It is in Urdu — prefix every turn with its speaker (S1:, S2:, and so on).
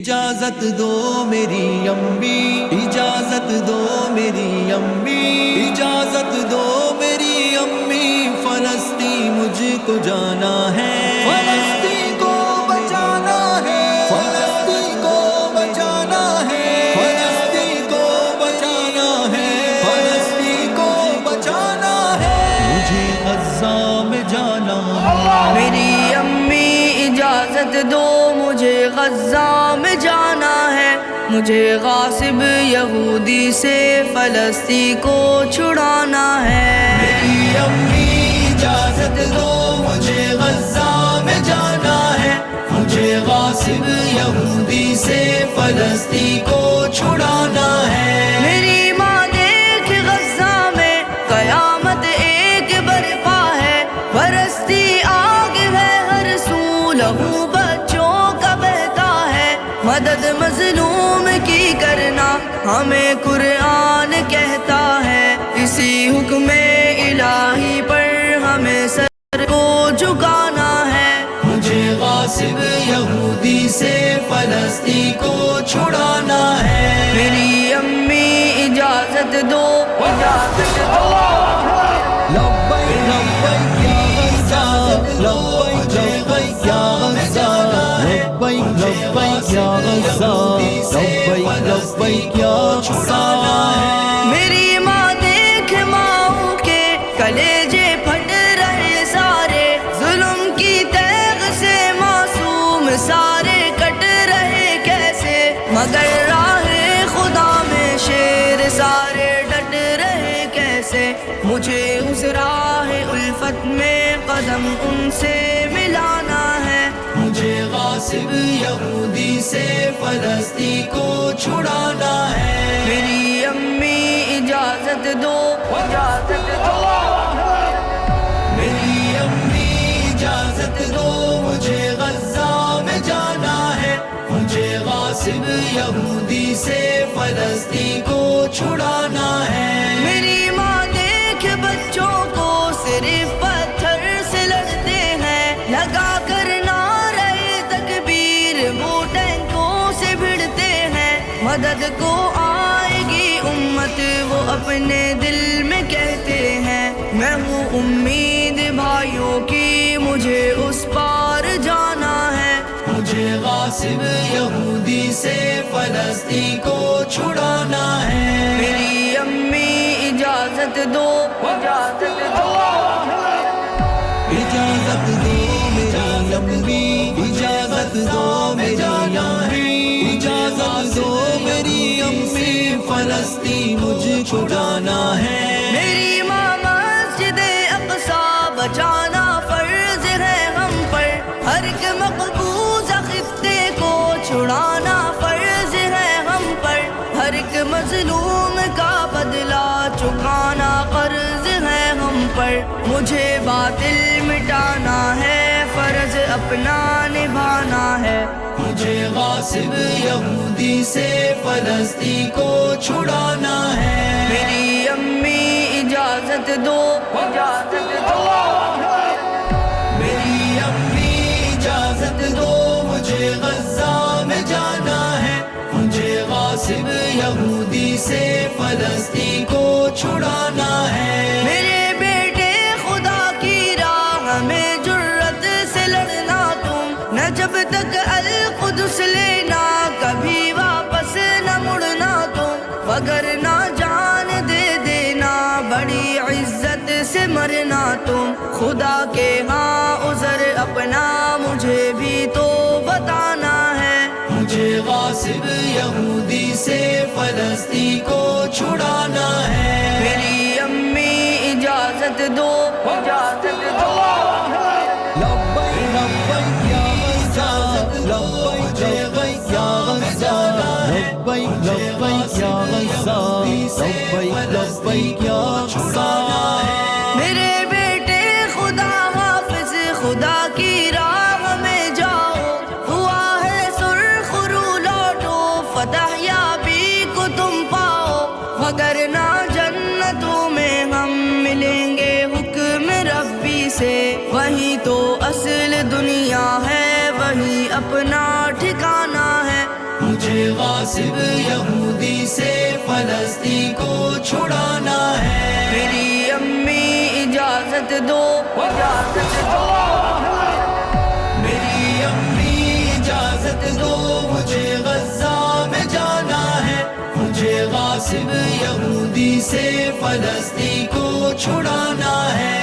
S1: اجازت دو میری امی، اجازت دو میری امی، اجازت دو میری امی، فلسطین مجھ کو جانا ہے، فلسطین کو بچانا ہے، فلسطین کو بچانا ہے، فلسطین کو بچانا ہے، فلسطین کو بچانا ہے، مجھے غزہ میں جانا ہے۔
S2: میری امی اجازت دو، مجھے غزہ میں جانا ہے، مجھے غاصب یہودی سے فلسطین کو چھڑانا ہے۔
S1: میری امی اجازت دو، مجھے غزہ میں جانا ہے، مجھے غاصب یہودی سے فلسطین کو چھڑانا ہے۔
S2: میری ماں دیکھ غزہ میں قیامت ایک برپا ہے، برستی آگ ہے ہر سو، لہو بچوں کا بہتا ہے، مدد مظلوم کی کرنا ہمیں قرآن کہتا ہے، اسی حکم الہی پر ہمیں سر کو جھکانا ہے۔
S1: مجھے غاصب یہودی سے فلسطین کو چھڑانا ہے۔
S2: میری امی اجازت دو، اجازت دو۔
S1: لبیک لبیک یا غزہ، لبیک لبیک یا غزہ، لبیک لبیک یا غزہ، لبیک لبیک یا غزہ۔
S2: میری ماں دیکھ ماؤں کے کلیجے پھٹ رہے سارے، ظلم کی تیغ سے معصوم سارے کٹ رہے کیسے، مگر راہ خدا میں شیر سارے ڈٹ رہے کیسے، مجھے اس راہ الفت میں قدم ان سے ملانا ہے۔
S1: مجھے غاصب یہودی سے فلسطین کو چھڑانا ہے۔
S2: میری امی اجازت دو، اجازت دو۔
S1: میری امی اجازت دو، مجھے غزہ میں جانا ہے، مجھے غاصب یہودی سے فلسطین کو چھڑانا ہے۔
S2: میری ماں دیکھ بچوں کو صرف پتھر سے لڑتے ہیں، لگا کر نعرہ تکبیر وہ ٹینکوں سے بھڑتے ہیں، مدد کو آئے گی امت وہ اپنے دل میں کہتے ہیں، میں ہوں امید بھائیوں کی مجھے اس پار جانا ہے۔
S1: مجھے غاصب یہودی سے فلسطین کو چھڑانا ہے۔
S2: میری امی اجازت دو، اجازت دو۔
S1: اجازت دو میری امی، اجازت دو میری امی، اجازت دو میری امی، فلسطین مجھ کو جانا ہے۔
S2: میری ماں مسجد اقصی بچانا فرض ہے ہم پر، ہر ایک مقبوضہ خطے کو چھڑانا فرض ہے ہم پر، ہر ایک مظلوم کا بدلہ چکانا قرض ہے ہم پر، مجھے باطل مٹانا ہے، فرض اپنا نبھانا ہے۔
S1: مجھے غاصب یہودی سے فلسطین کو چھڑانا ہے۔
S2: میری امی اجازت دو، اجازت دو۔
S1: میری امی اجازت دو، مجھے غزہ میں جانا ہے، مجھے غاصب یہودی سے فلسطین کو چھڑانا ہے۔
S2: میرے بیٹے خدا کی راہ میں جرت سے لڑنا تم، نہ جب تک القدس لینا کبھی واپس نہ مڑنا تم، وگرنہ جان دے دینا بڑی عزت سے مرنا تم، خدا کے ہاں عذر اپنا مجھے بھی تو بتانا ہے۔
S1: مجھے غاصب یہودی سے فلسطین کو چھڑانا ہے۔
S2: میری امی اجازت دو، اجازت دو۔
S1: لبیک لبیک یا غزہ، لبیک لبیک یا غزہ، لبیک لبیک یا غزہ، لبیک لبیک یا غزہ۔
S2: میرے بیٹے خدا حافظ خدا کی راہ میں جاؤ، ہوا ہے سرخ رو لوٹو، فتح یابی کو تم پاؤ، وگرنہ جنتوں میں ہم ملیں گے حکم ربی سے، وہی تو اصل دنیا ہے، وہی اپنا ٹھکانہ ہے۔
S1: مجھے غاصب یہودی سے فلسطین کو چھڑانا ہے۔
S2: میری امی اجازت دو، اجازت دو،
S1: میری امی اجازت دو، مجھے غزہ میں جانا ہے، مجھے غاصب یہودی سے فلسطین کو چھڑانا ہے۔